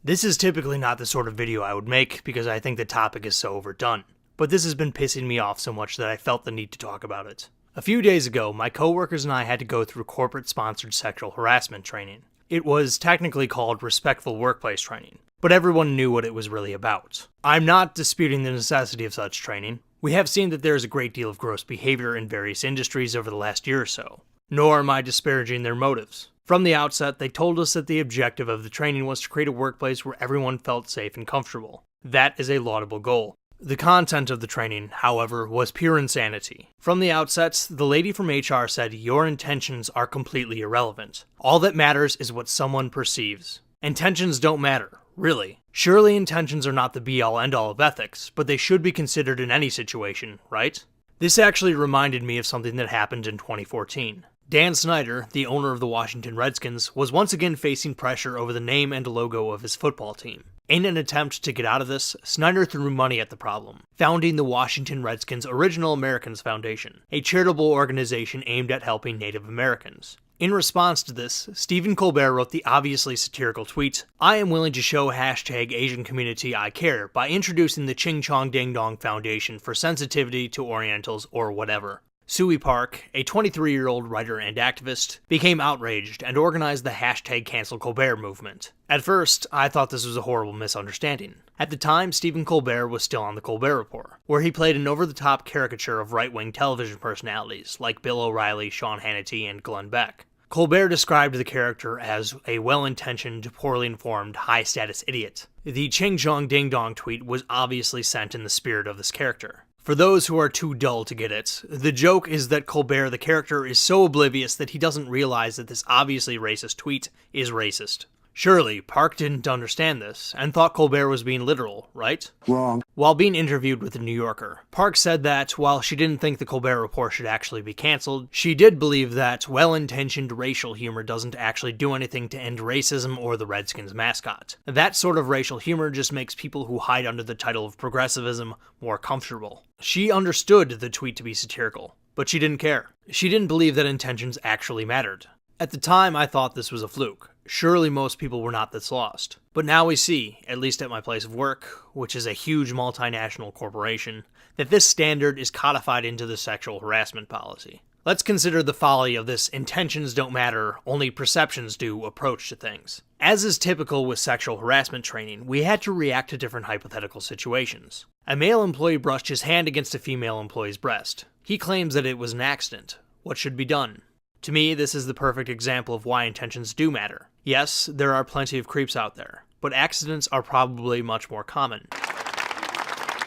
This is typically not the sort of video I would make because I think the topic is so overdone, but this has been pissing me off so much that I felt the need to talk about it. A few days ago, my coworkers and I had to go through corporate-sponsored sexual harassment training. It was technically called respectful workplace training, but everyone knew what it was really about. I'm not disputing the necessity of such training. We have seen that there is a great deal of gross behavior in various industries over the last year or so, nor am I disparaging their motives. From the outset, they told us that the objective of the training was to create a workplace where everyone felt safe and comfortable. That is a laudable goal. The content of the training, however, was pure insanity. From the outset, the lady from HR said, "Your intentions are completely irrelevant. All that matters is what someone perceives." Intentions don't matter, really. Surely intentions are not the be-all end-all of ethics, but they should be considered in any situation, right? This actually reminded me of something that happened in 2014. Dan Snyder, the owner of the Washington Redskins, was once again facing pressure over the name and logo of his football team. In an attempt to get out of this, Snyder threw money at the problem, founding the Washington Redskins Original Americans Foundation, a charitable organization aimed at helping Native Americans. In response to this, Stephen Colbert wrote the obviously satirical tweet, "I am willing to show hashtag Asian community I care by introducing the Ching Chong Ding Dong Foundation for sensitivity to Orientals or whatever." Sui Park, a 23-year-old writer and activist, became outraged and organized the hashtag Cancel Colbert movement. At first, I thought this was a horrible misunderstanding. At the time, Stephen Colbert was still on The Colbert Report, where he played an over-the-top caricature of right-wing television personalities like Bill O'Reilly, Sean Hannity, and Glenn Beck. Colbert described the character as a well-intentioned, poorly informed, high-status idiot. The Ching Chong Ding Dong tweet was obviously sent in the spirit of this character. For those who are too dull to get it, the joke is that Colbert the character is so oblivious that he doesn't realize that this obviously racist tweet is racist. Surely, Park didn't understand this, and thought Colbert was being literal, right? Wrong. While being interviewed with The New Yorker, Park said that while she didn't think the Colbert Report should actually be cancelled, she did believe that well-intentioned racial humor doesn't actually do anything to end racism or the Redskins mascot. That sort of racial humor just makes people who hide under the title of progressivism more comfortable. She understood the tweet to be satirical, but she didn't care. She didn't believe that intentions actually mattered. At the time, I thought this was a fluke. Surely most people were not this lost. But now we see, at least at my place of work, which is a huge multinational corporation, that this standard is codified into the sexual harassment policy. Let's consider the folly of this intentions don't matter, only perceptions do approach to things. As is typical with sexual harassment training, we had to react to different hypothetical situations. A male employee brushed his hand against a female employee's breast. He claims that it was an accident. What should be done? To me, this is the perfect example of why intentions do matter. Yes, there are plenty of creeps out there, but accidents are probably much more common.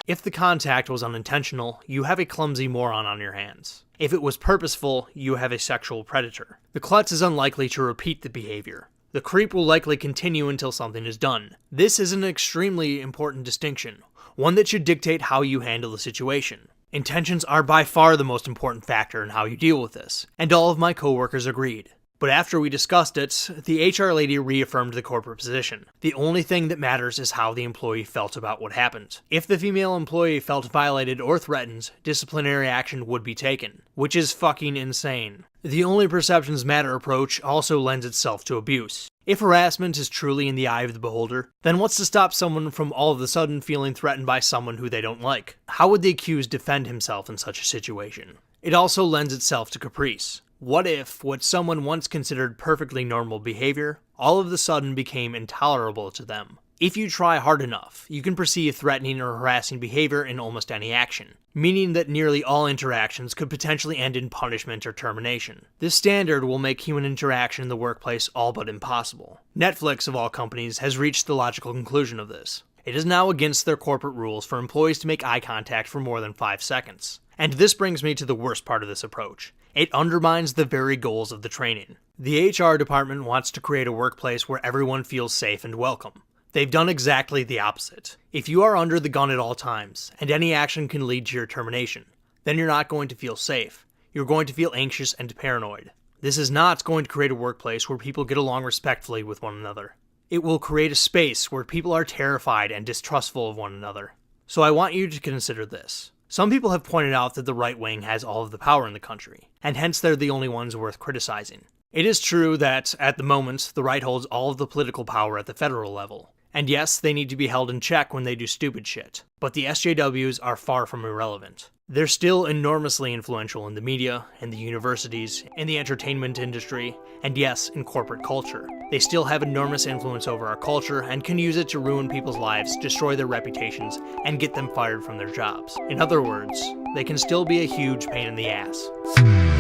If the contact was unintentional, you have a clumsy moron on your hands. If it was purposeful, you have a sexual predator. The klutz is unlikely to repeat the behavior. The creep will likely continue until something is done. This is an extremely important distinction, one that should dictate how you handle the situation. Intentions are by far the most important factor in how you deal with this, and all of my coworkers agreed. But after we discussed it, the HR lady reaffirmed the corporate position. The only thing that matters is how the employee felt about what happened. If the female employee felt violated or threatened, disciplinary action would be taken, which is fucking insane. The only perceptions matter approach also lends itself to abuse. If harassment is truly in the eye of the beholder, then what's to stop someone from all of a sudden feeling threatened by someone who they don't like? How would the accused defend himself in such a situation? It also lends itself to caprice. What if what someone once considered perfectly normal behavior all of a sudden became intolerable to them? If you try hard enough, you can perceive threatening or harassing behavior in almost any action, meaning that nearly all interactions could potentially end in punishment or termination. This standard will make human interaction in the workplace all but impossible. Netflix, of all companies, has reached the logical conclusion of this. It is now against their corporate rules for employees to make eye contact for more than 5 seconds. And this brings me to the worst part of this approach. It undermines the very goals of the training. The HR department wants to create a workplace where everyone feels safe and welcome. They've done exactly the opposite. If you are under the gun at all times, and any action can lead to your termination, then you're not going to feel safe. You're going to feel anxious and paranoid. This is not going to create a workplace where people get along respectfully with one another. It will create a space where people are terrified and distrustful of one another. So I want you to consider this. Some people have pointed out that the right wing has all of the power in the country, and hence they're the only ones worth criticizing. It is true that, at the moment, the right holds all of the political power at the federal level. And yes, they need to be held in check when they do stupid shit. But the SJWs are far from irrelevant. They're still enormously influential in the media, in the universities, in the entertainment industry, and yes, in corporate culture. They still have enormous influence over our culture and can use it to ruin people's lives, destroy their reputations, and get them fired from their jobs. In other words, they can still be a huge pain in the ass.